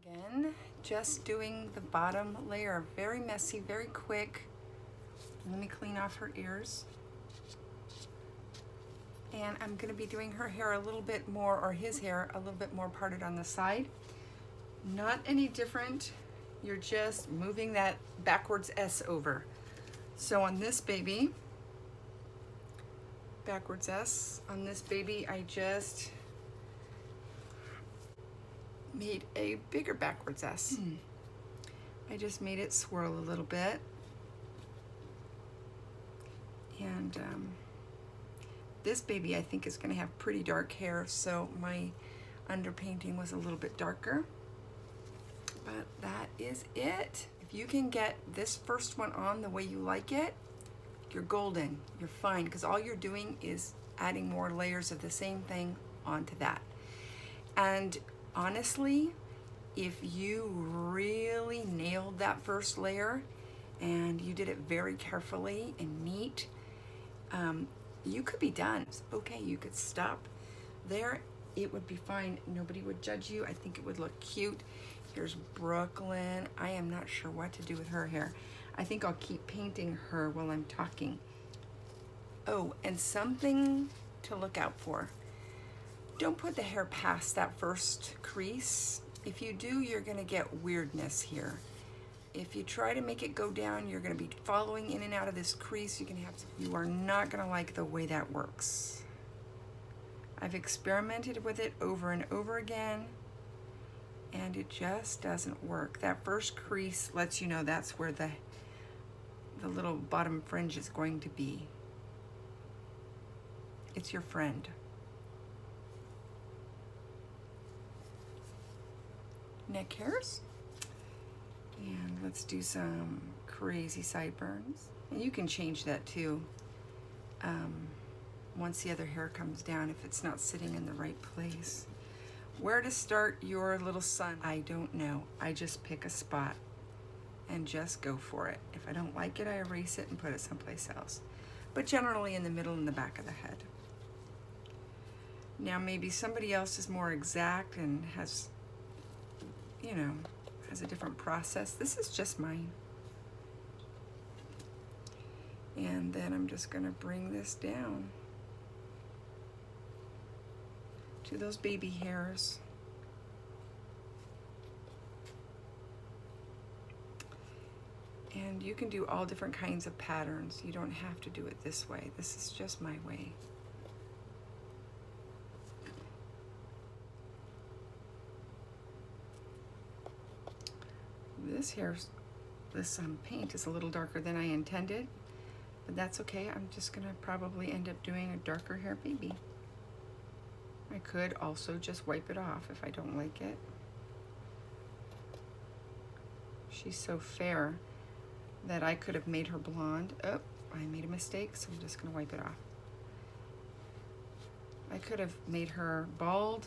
Again, just doing the bottom layer. Very messy, very quick. Let me clean off her ears. And I'm gonna be doing her hair a little bit more, or his hair a little bit more parted on the side. Not any different. You're just moving that backwards S over. So on this baby, backwards S, on this baby, I just made a bigger backwards S. I just made it swirl a little bit. And this baby I think is gonna have pretty dark hair, so my underpainting was a little bit darker. But that is it. If you can get this first one on the way you like it, you're golden, you're fine, because all you're doing is adding more layers of the same thing onto that. And honestly, if you really nailed that first layer and you did it very carefully and neat, you could be done. Okay, you could stop there. It would be fine. Nobody would judge you. I think it would look cute. Here's Brooklyn. I am not sure what to do with her hair. I think I'll keep painting her while I'm talking. Oh, and something to look out for. Don't put the hair past that first crease. If you do, you're gonna get weirdness here. If you try to make it go down, you're gonna be following in and out of this crease. You are not gonna like the way that works. I've experimented with it over and over again, and it just doesn't work. That first crease lets you know that's where the little bottom fringe is going to be. It's your friend. Neck hairs. And let's do some crazy sideburns. And you can change that too once the other hair comes down if it's not sitting in the right place. Where to start your little sun? I don't know. I just pick a spot and just go for it. If I don't like it, I erase it and put it someplace else. But generally in the middle and the back of the head. Now maybe somebody else is more exact and has, you know, has a different process. This is just mine. And then I'm just gonna bring this down to those baby hairs. And you can do all different kinds of patterns. You don't have to do it this way. This is just my way. This paint is a little darker than I intended, but that's okay. I'm just gonna probably end up doing a darker hair baby. I could also just wipe it off if I don't like it. She's so fair that I could have made her blonde. Oh, I made a mistake, so I'm just gonna wipe it off. I could have made her bald,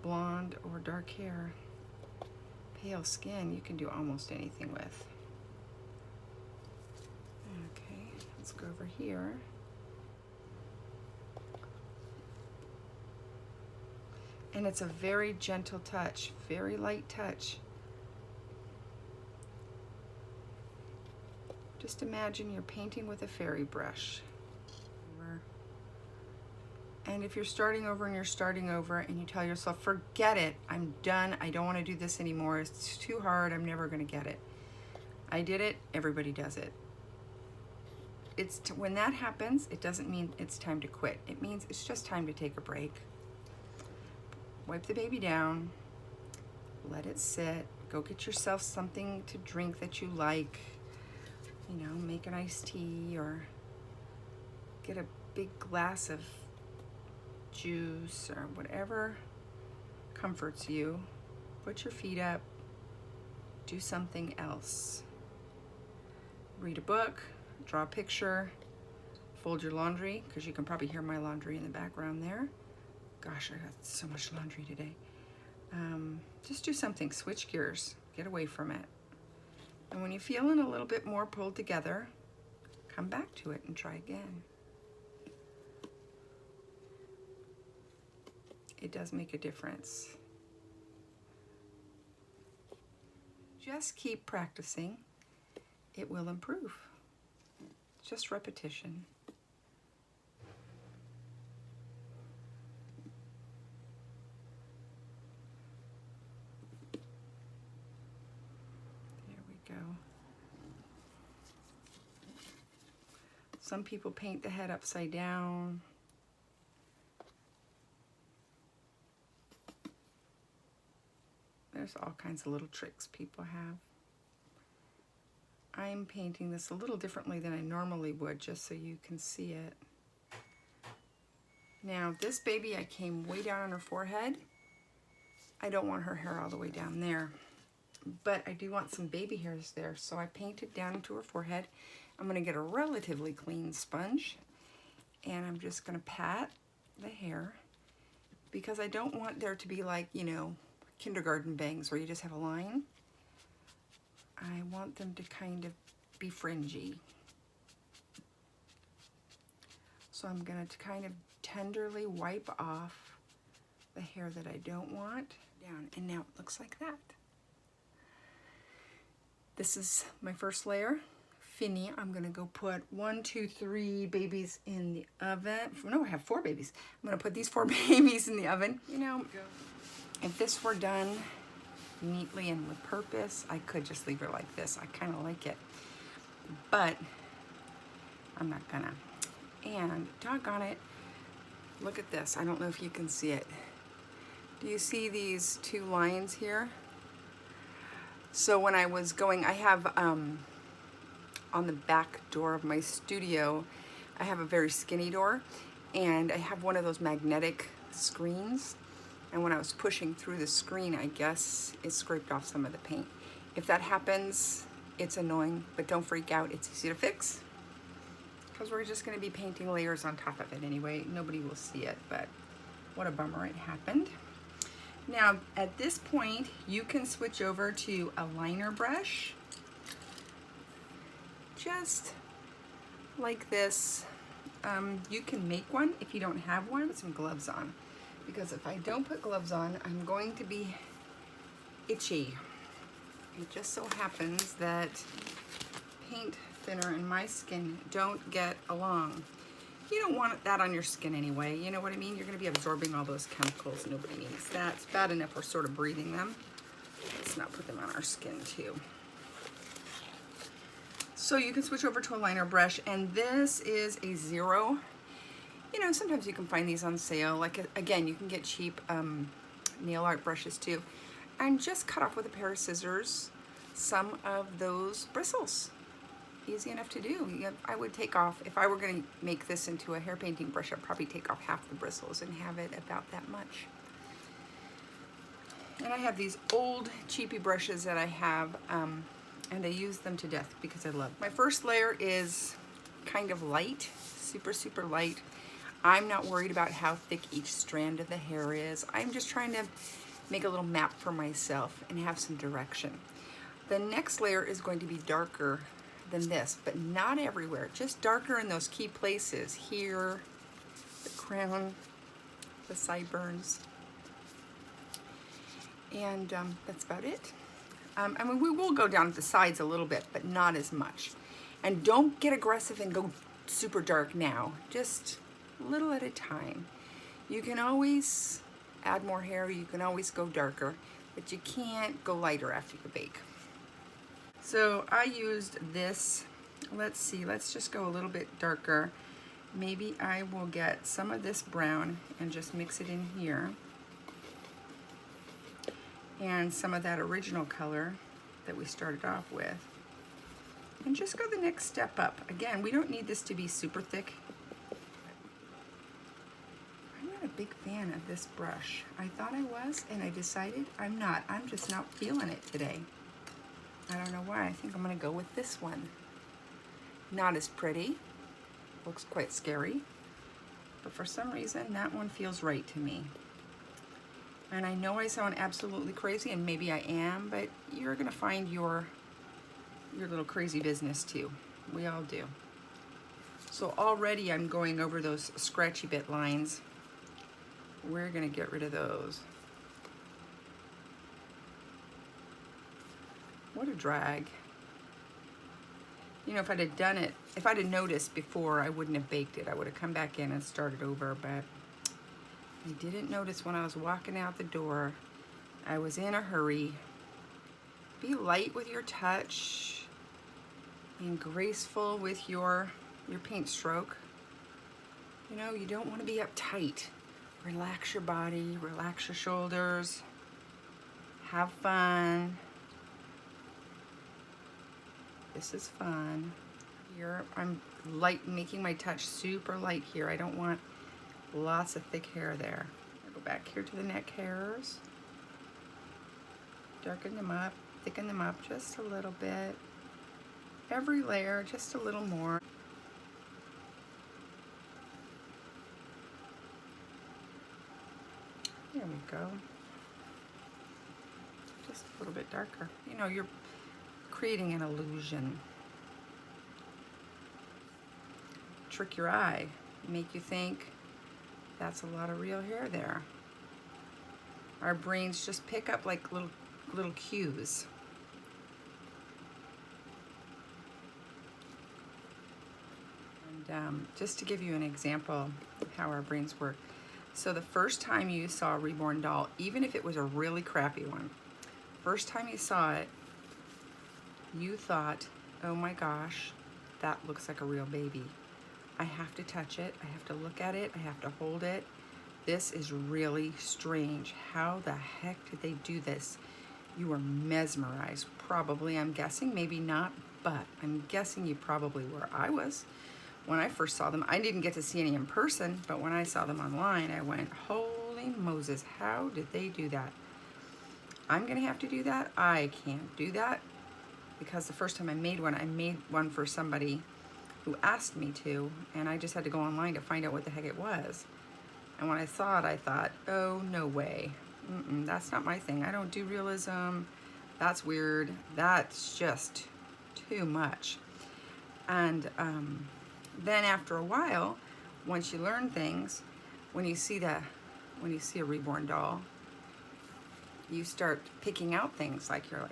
blonde, or dark hair. Pale skin, you can do almost anything with. Okay, let's go over here. And it's a very gentle touch, very light touch. Just imagine you're painting with a fairy brush. And if you're starting over and you tell yourself, forget it, I'm done, I don't want to do this anymore, it's too hard, I'm never going to get it. I did it, everybody does it. When that happens, it doesn't mean it's time to quit. It means it's just time to take a break. Wipe the baby down, let it sit, go get yourself something to drink that you like. You know, make an iced tea or get a big glass of juice or whatever comforts you. Put your feet up, do something else. Read a book, draw a picture, fold your laundry, because you can probably hear my laundry in the background there. Gosh, I got so much laundry today. Just do something, switch gears, get away from it. And when you're feeling a little bit more pulled together, come back to it and try again. It does make a difference. just keep practicing, it will improve. Just repetition. There we go. Some people paint the head upside down. There's all kinds of little tricks people have. I'm painting this a little differently than I normally would, just so you can see it. Now, this baby, I came way down on her forehead. I don't want her hair all the way down there, but I do want some baby hairs there, so I painted down into her forehead. I'm gonna get a relatively clean sponge, and I'm just gonna pat the hair, because I don't want there to be like, you know, kindergarten bangs where you just have a line. I want them to kind of be fringy. So I'm going to kind of tenderly wipe off the hair that I don't want down. And now it looks like that. This is my first layer. Finny, I'm going to go put 1, 2, 3 babies in the oven. No, I have 4 babies. I'm going to put these 4 babies in the oven. You know, if this were done neatly and with purpose, I could just leave her like this. I kind of like it, but I'm not gonna. And doggone it, look at this. I don't know if you can see it. Do you see these 2 lines here? So when I was going, I have on the back door of my studio, I have a very skinny door, and I have one of those magnetic screens. And when I was pushing through the screen, I guess it scraped off some of the paint. If that happens, it's annoying, but don't freak out. It's easy to fix, because we're just gonna be painting layers on top of it anyway. Nobody will see it, but what a bummer it happened. Now, at this point, you can switch over to a liner brush, just like this. You can make one if you don't have one. Put some gloves on, because if I don't put gloves on, I'm going to be itchy. It just so happens that paint thinner and my skin don't get along. You don't want that on your skin anyway, you know what I mean? You're gonna be absorbing all those chemicals. Nobody needs that. It's bad enough we're sort of breathing them. Let's not put them on our skin too. So you can switch over to a liner brush, and this is a 0. You know, sometimes you can find these on sale. Like, again, you can get cheap nail art brushes too. And just cut off with a pair of scissors some of those bristles. Easy enough to do. I would take off, if I were going to make this into a hair painting brush, I'd probably take off half the bristles and have it about that much. And I have these old cheapy brushes that I have, and I use them to death because I love them. My first layer is kind of light, super, super light. I'm not worried about how thick each strand of the hair is. I'm just trying to make a little map for myself and have some direction. The next layer is going to be darker than this, but not everywhere, just darker in those key places. Here, the crown, the sideburns, and that's about it. I mean, we will go down the sides a little bit, but not as much. And don't get aggressive and go super dark now, just a little at a time. You can always add more hair, you can always go darker, but you can't go lighter after you bake. So I used this, let's see, let's just go a little bit darker. Maybe I will get some of this brown and just mix it in here. And some of that original color that we started off with. And just go the next step up. Again, we don't need this to be super thick. I'm not a big fan of this brush. I thought I was, and I decided I'm not. I'm just not feeling it today. I don't know why. I think I'm gonna go with this one. Not as pretty. Looks quite scary. But for some reason, that one feels right to me. And I know I sound absolutely crazy, and maybe I am, but you're gonna find your little crazy business too. We all do. So already I'm going over those scratchy bit lines. We're gonna get rid of those. What a drag. You know, if I'd have done it, if I'd have noticed before, I wouldn't have baked it. I would have come back in and started over, but I didn't notice when I was walking out the door. I was in a hurry. Be light with your touch and graceful with your paint stroke. You know, you don't want to be uptight. Relax your body, relax your shoulders, have fun. This is fun. Here, I'm light, making my touch super light here. I don't want lots of thick hair there. I'll go back here to the neck hairs. Darken them up, thicken them up just a little bit. Every layer, just a little more. There we go. Just a little bit darker. You know, you're creating an illusion. Trick your eye, make you think that's a lot of real hair there. Our brains just pick up like little cues. And just to give you an example of how our brains work. So the first time you saw a reborn doll, even if it was a really crappy one, first time you saw it, you thought, oh my gosh, that looks like a real baby. I have to touch it, I have to look at it, I have to hold it. This is really strange. How the heck did they do this? You were mesmerized, probably, I'm guessing, maybe not, but I'm guessing you probably were. I was. When I first saw them, I didn't get to see any in person, but when I saw them online, I went, holy Moses, how did they do that? I'm gonna have to do that? I can't do that. Because the first time I made one for somebody who asked me to, and I just had to go online to find out what the heck it was. And when I saw it, I thought, oh, no way. That's not my thing. I don't do realism. That's weird. That's just too much. And then after a while, once you learn things, when you see a reborn doll, you start picking out things like you're like,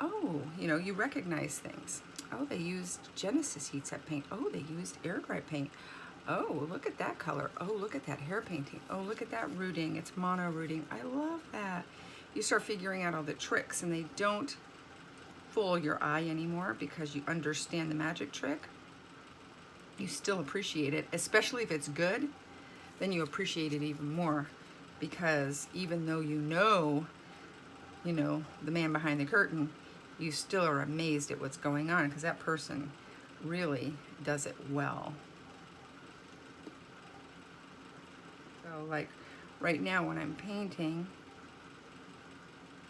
oh, you know, you recognize things. Oh, they used Genesis heat set paint. Oh, they used air dry paint. Oh, look at that color. Oh, look at that hair painting. Oh, look at that rooting. It's mono rooting. I love that. You start figuring out all the tricks, and they don't fool your eye anymore because you understand the magic trick. You still appreciate it, especially if it's good, then you appreciate it even more, because even though you know, the man behind the curtain, you still are amazed at what's going on because that person really does it well. So like right now when I'm painting,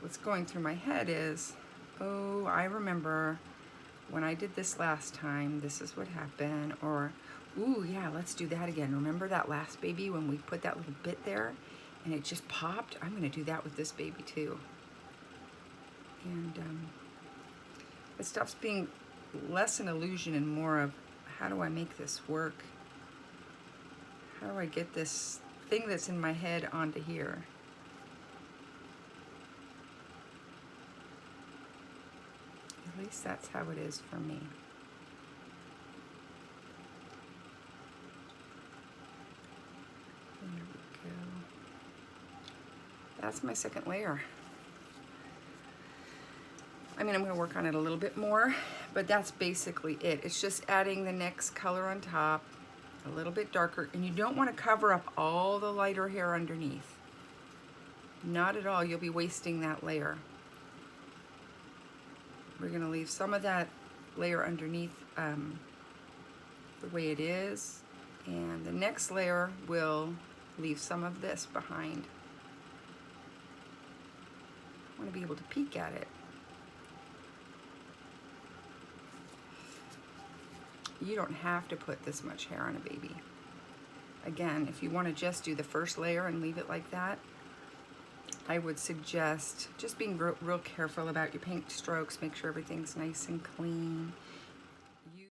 what's going through my head is, oh, I remember when I did this last time, this is what happened, or, ooh, yeah, let's do that again. Remember that last baby when we put that little bit there and it just popped? I'm gonna do that with this baby too. And it stops being less an illusion and more of, how do I make this work? How do I get this thing that's in my head onto here? At least that's how it is for me. There we go. That's my second layer. I mean, I'm going to work on it a little bit more, but that's basically it. It's just adding the next color on top, a little bit darker, and you don't want to cover up all the lighter hair underneath. Not at all. You'll be wasting that layer. We're going to leave some of that layer underneath the way it is, and the next layer will leave some of this behind. I want to be able to peek at it. You don't have to put this much hair on a baby. Again, if you want to just do the first layer and leave it like that, I would suggest just being real careful about your paint strokes. Make sure everything's nice and clean.